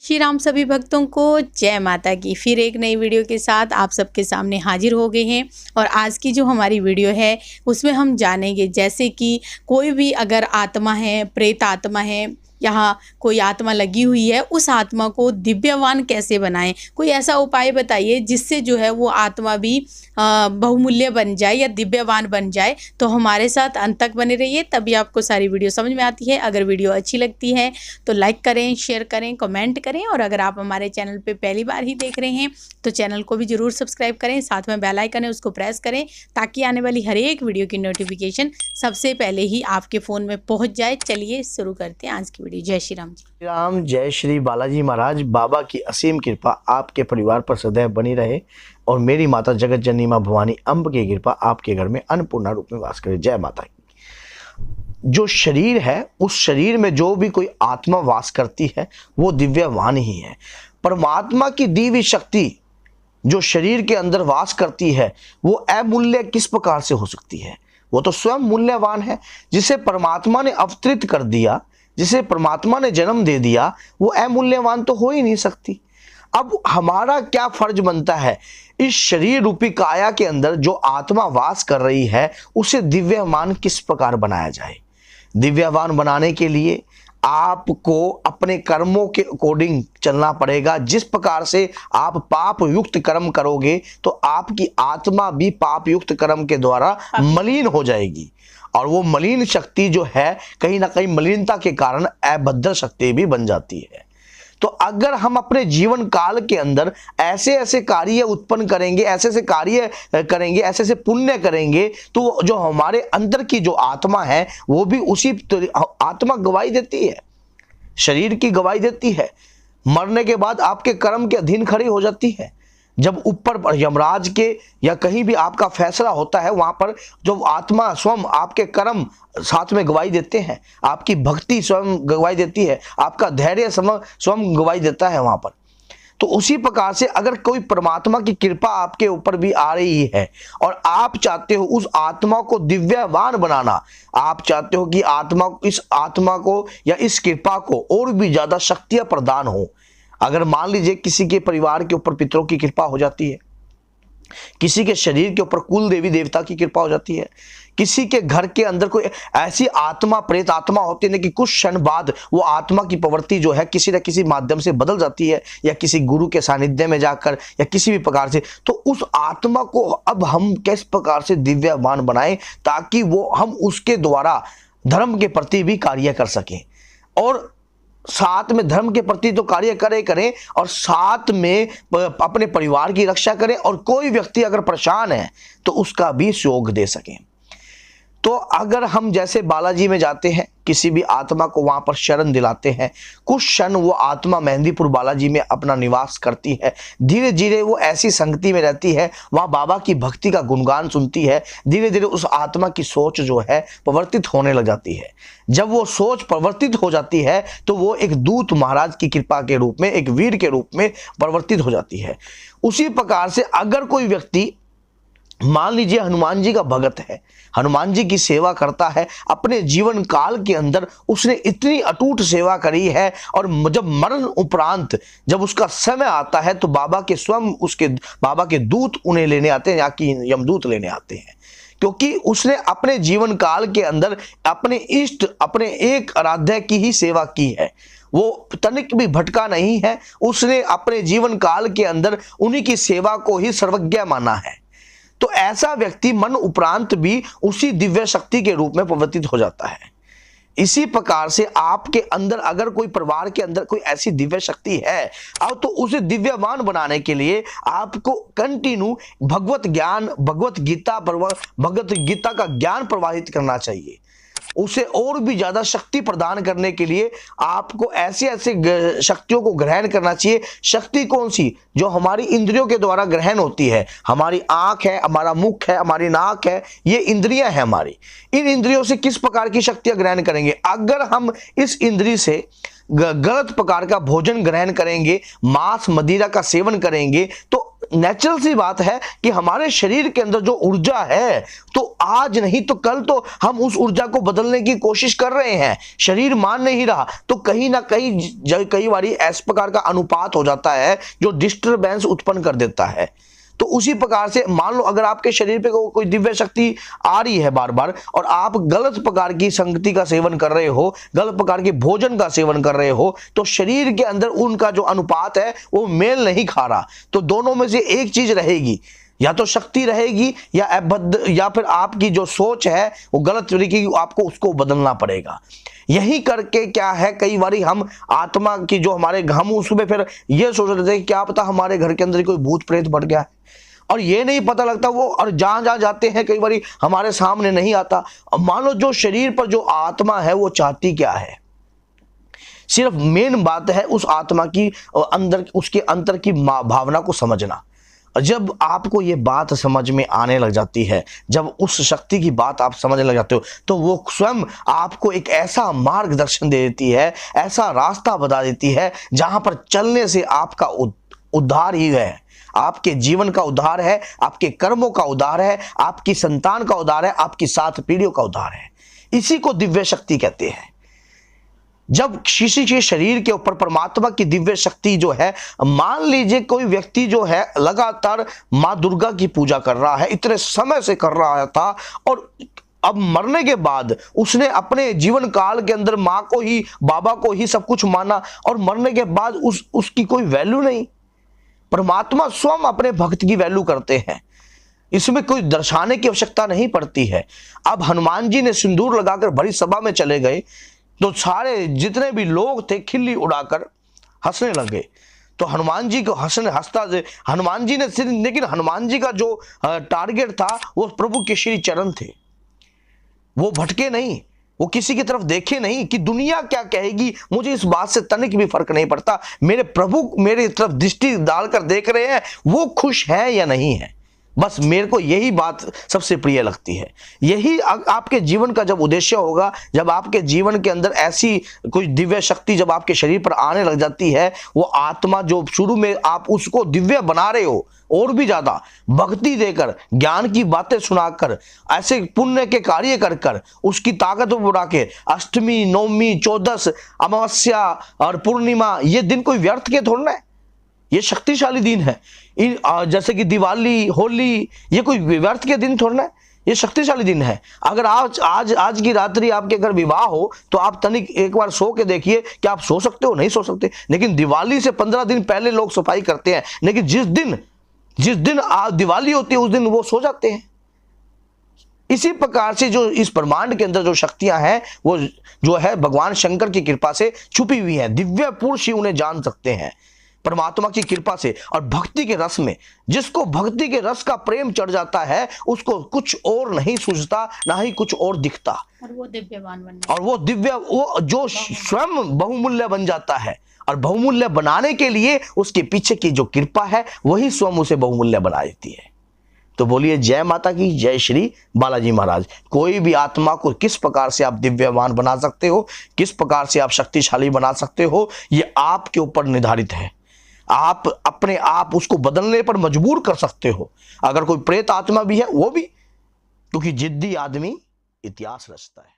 श्री राम सभी भक्तों को जय माता की। फिर एक नई वीडियो के साथ आप सबके सामने हाजिर हो गए हैं। और आज की जो हमारी वीडियो है उसमें हम जानेंगे जैसे कि कोई भी अगर आत्मा है, प्रेत आत्मा है, यहाँ कोई आत्मा लगी हुई है, उस आत्मा को दिव्यवान कैसे बनाएं। कोई ऐसा उपाय बताइए जिससे जो है वो आत्मा भी बहुमूल्य बन जाए या दिव्यवान बन जाए। तो हमारे साथ अंत तक बने रहिए, तभी आपको सारी वीडियो समझ में आती है। अगर वीडियो अच्छी लगती है तो लाइक करें, शेयर करें, कमेंट करें। और अगर आप हमारे चैनल पे पहली बार ही देख रहे हैं तो चैनल को भी ज़रूर सब्सक्राइब करें, साथ में बेल आइकन है उसको प्रेस करें ताकि आने वाली हर एक वीडियो की नोटिफिकेशन सबसे पहले ही आपके फ़ोन में पहुंच जाए। चलिए शुरू करते हैं आज की वीडियो। जय श्री राम जी। राम जय श्री बालाजी महाराज। बाबा की असीम कृपा आपके परिवार पर सदैव बनी रहे और मेरी माता जगत जननी माँ भवानी अम्ब की कृपा आपके घर में अन्नपूर्णा रूप में वास करे। जय माता की। जो शरीर है उस शरीर में जो भी कोई आत्मा वास करती है वो दिव्यवान ही है। परमात्मा की दी हुई शक्ति जो शरीर के अंदर वास करती है वो अमूल्य किस प्रकार से हो सकती है? वो तो स्वयं मूल्यवान है। जिसे परमात्मा ने अवतरित कर दिया, जिसे परमात्मा ने जन्म दे दिया, वो अमूल्यवान तो हो ही नहीं सकती। अब हमारा क्या फर्ज बनता है, इस शरीर रूपी काया के अंदर जो आत्मा वास कर रही है उसे दिव्यमान किस प्रकार बनाया जाए। दिव्यवान बनाने के लिए आपको अपने कर्मों के अकॉर्डिंग चलना पड़ेगा। जिस प्रकार से आप पाप युक्त कर्म करोगे तो आपकी आत्मा भी पाप युक्त कर्म के द्वारा मलिन हो जाएगी और वो मलिन शक्ति जो है कहीं ना कहीं मलिनता के कारण अभद्र शक्ति भी बन जाती है। तो अगर हम अपने जीवन काल के अंदर ऐसे ऐसे कार्य उत्पन्न करेंगे, ऐसे ऐसे कार्य करेंगे, ऐसे ऐसे पुण्य करेंगे तो जो हमारे अंदर की जो आत्मा है वो भी उसी आत्मा गवाही देती है, शरीर की गवाही देती है। मरने के बाद आपके कर्म के अधीन खड़ी हो जाती है। जब ऊपर यमराज के या कहीं भी आपका फैसला होता है वहां पर जो आत्मा स्वयं आपके कर्म साथ में गवाही देते हैं, आपकी भक्ति स्वयं गवाही देती है, आपका धैर्य स्वयं गवाही देता है वहां पर। तो उसी प्रकार से अगर कोई परमात्मा की कृपा आपके ऊपर भी आ रही है और आप चाहते हो उस आत्मा को दिव्यवान बनाना, आप चाहते हो कि इस आत्मा को या इस कृपा को और भी ज्यादा शक्तियां प्रदान हो। अगर मान लीजिए किसी के परिवार के ऊपर पितरों की कृपा हो जाती है, किसी के शरीर के ऊपर कुल देवी देवता की कृपा हो जाती है, किसी के घर के अंदर कोई ऐसी आत्मा प्रेत आत्मा होती है कि कुछ क्षण बाद वो आत्मा की प्रवृत्ति जो है किसी न किसी माध्यम से बदल जाती है या किसी गुरु के सानिध्य में जाकर या किसी भी प्रकार से, तो उस आत्मा को अब हम किस प्रकार से दिव्यवान बनाएं ताकि वो हम उसके द्वारा धर्म के प्रति भी कार्य कर सकें और साथ में धर्म के प्रति तो कार्य करें और साथ में अपने परिवार की रक्षा करें और कोई व्यक्ति अगर परेशान है तो उसका भी सहयोग दे सकें। तो अगर हम जैसे बालाजी में जाते हैं, किसी भी आत्मा को वहां पर शरण दिलाते हैं, कुछ क्षण वो आत्मा मेहंदीपुर बालाजी में अपना निवास करती है, धीरे धीरे वो ऐसी संगति में रहती है, वहां बाबा की भक्ति का गुणगान सुनती है, धीरे धीरे उस आत्मा की सोच जो है परिवर्तित होने लग जाती है। जब वो सोच परिवर्तित हो जाती है तो वो एक दूत महाराज की कृपा के रूप में, एक वीर के रूप में परिवर्तित हो जाती है। उसी प्रकार से अगर कोई व्यक्ति मान लीजिए हनुमान जी का भगत है, हनुमान जी की सेवा करता है, अपने जीवन काल के अंदर उसने इतनी अटूट सेवा करी है और जब मरण उपरांत जब उसका समय आता है तो बाबा के स्वयं उसके बाबा के दूत उन्हें लेने आते हैं, या कि यमदूत लेने आते हैं, क्योंकि उसने अपने जीवन काल के अंदर अपने इष्ट अपने एक आराध्य की ही सेवा की है। वो तनिक भी भटका नहीं है, उसने अपने जीवन काल के अंदर उन्हीं की सेवा को ही सर्वज्ञ माना है। तो ऐसा व्यक्ति मन उपरांत भी उसी दिव्य शक्ति के रूप में परिवर्तित हो जाता है। इसी प्रकार से आपके अंदर अगर कोई परिवार के अंदर कोई ऐसी दिव्य शक्ति है अब तो उसे दिव्यवान बनाने के लिए आपको कंटिन्यू भगवत गीता का ज्ञान प्रवाहित करना चाहिए। उसे और भी ज्यादा शक्ति प्रदान करने के लिए आपको ऐसे ऐसे शक्तियों को ग्रहण करना चाहिए। शक्ति कौन सी? जो हमारी इंद्रियों के द्वारा ग्रहण होती है। हमारी आंख है, हमारा मुख है, हमारी नाक है, ये इंद्रियां हैं हमारी। इन इंद्रियों से किस प्रकार की शक्तियां ग्रहण करेंगे? अगर हम इस इंद्रिय से गलत प्रकार का भोजन ग्रहण करेंगे, मांस मदिरा का सेवन करेंगे तो नेचुरल सी बात है कि हमारे शरीर के अंदर जो ऊर्जा है, तो आज नहीं तो कल तो हम उस ऊर्जा को बदलने की कोशिश कर रहे हैं, शरीर मान नहीं रहा, तो कहीं ना कहीं कई बार इस प्रकार का अनुपात हो जाता है जो डिस्टरबेंस उत्पन्न कर देता है। तो उसी प्रकार से मान लो अगर आपके शरीर पे कोई दिव्य शक्ति आ रही है बार बार, और आप गलत प्रकार की संगति का सेवन कर रहे हो, गलत प्रकार के भोजन का सेवन कर रहे हो, तो शरीर के अंदर उनका जो अनुपात है वो मेल नहीं खा रहा। तो दोनों में से एक चीज रहेगी, या तो शक्ति रहेगी या अबद्ध, या फिर आपकी जो सोच है वो गलत तरीके की, आपको उसको बदलना पड़ेगा। यही करके क्या है, कई बार हम आत्मा की जो हमारे हम उसमें फिर ये सोच रहे थे क्या पता हमारे घर के अंदर कोई भूत प्रेत बढ़ गया है, और ये नहीं पता लगता वो, और जहां जहां जाते हैं कई बार हमारे सामने नहीं आता। मान लो जो शरीर पर जो आत्मा है वो चाहती क्या है, सिर्फ मेन बात है उस आत्मा की अंदर, उसके अंतर की भावना को समझना। जब आपको ये बात समझ में आने लग जाती है, जब उस शक्ति की बात आप समझने लग जाते हो, तो वो स्वयं आपको एक ऐसा मार्गदर्शन दे देती है, ऐसा रास्ता बता देती है जहां पर चलने से आपका उद्धार ही है, आपके जीवन का उद्धार है, आपके कर्मों का उद्धार है, आपकी संतान का उद्धार है, आपकी 7 पीढ़ियों का उद्धार है। इसी को दिव्य शक्ति कहते हैं। जब किसी के शरीर के ऊपर परमात्मा की दिव्य शक्ति जो है, मान लीजिए कोई व्यक्ति जो है लगातार मां दुर्गा की पूजा कर रहा है, इतने समय से कर रहा था, और अब मरने के बाद उसने अपने जीवन काल के अंदर मां को ही, बाबा को ही सब कुछ माना, और मरने के बाद उसकी कोई वैल्यू नहीं। परमात्मा स्वयं अपने भक्त की वैल्यू करते हैं, इसमें कोई दर्शाने की आवश्यकता नहीं पड़ती है। अब हनुमान जी ने सिंदूर लगाकर बड़ी सभा में चले गए, तो सारे जितने भी लोग थे खिल्ली उड़ाकर हंसने लगे। तो हनुमान जी को हनुमान जी ने, लेकिन हनुमान जी का जो टारगेट था वो प्रभु के श्री चरण थे। वो भटके नहीं, वो किसी की तरफ देखे नहीं कि दुनिया क्या कहेगी, मुझे इस बात से तनिक भी फर्क नहीं पड़ता, मेरे प्रभु मेरी तरफ दृष्टि डालकर देख रहे हैं, वो खुश है या नहीं है, बस मेरे को यही बात सबसे प्रिय लगती है। यही आपके जीवन का जब उद्देश्य होगा, जब आपके जीवन के अंदर ऐसी कोई दिव्य शक्ति जब आपके शरीर पर आने लग जाती है, वो आत्मा जो शुरू में आप उसको दिव्य बना रहे हो, और भी ज्यादा भक्ति देकर, ज्ञान की बातें सुनाकर, ऐसे पुण्य के कार्य कर कर उसकी ताकत बढ़ा के, अष्टमी, नवमी, 14 अमावस्या और पूर्णिमा, ये दिन कोई व्यर्थ के थोड़ा है, ये शक्तिशाली दिन है। जैसे कि दिवाली, होली, ये कोई व्यर्थ के दिन थोड़ा है, ये शक्तिशाली दिन है। अगर आज की रात्रि आपके घर विवाह हो, तो आप तनिक एक बार सो के देखिए कि आप सो सकते हो, नहीं सो सकते। लेकिन दिवाली से 15 दिन पहले लोग सफाई करते हैं, लेकिन जिस दिन दिवाली होती है उस दिन वो सो जाते हैं। इसी प्रकार से जो इस ब्रह्मांड के अंदर जो शक्तियां हैं, वो जो है भगवान शंकर की कृपा से छुपी हुई है। दिव्य पुरुष ही उन्हें जान सकते हैं परमात्मा की कृपा से, और भक्ति के रस में। जिसको भक्ति के रस का प्रेम चढ़ जाता है, उसको कुछ और नहीं सूझता, ना ही कुछ और दिखता, और वो दिव्यवान बन, और वो जो स्वयं बहुमूल्य बन जाता है। और बहुमूल्य बनाने के लिए उसके पीछे की जो कृपा है, वही स्वयं उसे बहुमूल्य बना देती है। तो बोलिए जय माता की, जय श्री बालाजी महाराज। कोई भी आत्मा को किस प्रकार से आप दिव्यवान बना सकते हो, किस प्रकार से आप शक्तिशाली बना सकते हो, ये आपके ऊपर निर्धारित है। आप अपने आप उसको बदलने पर मजबूर कर सकते हो। अगर कोई प्रेत आत्मा भी है, वो भी, क्योंकि जिद्दी आदमी इतिहास रचता है।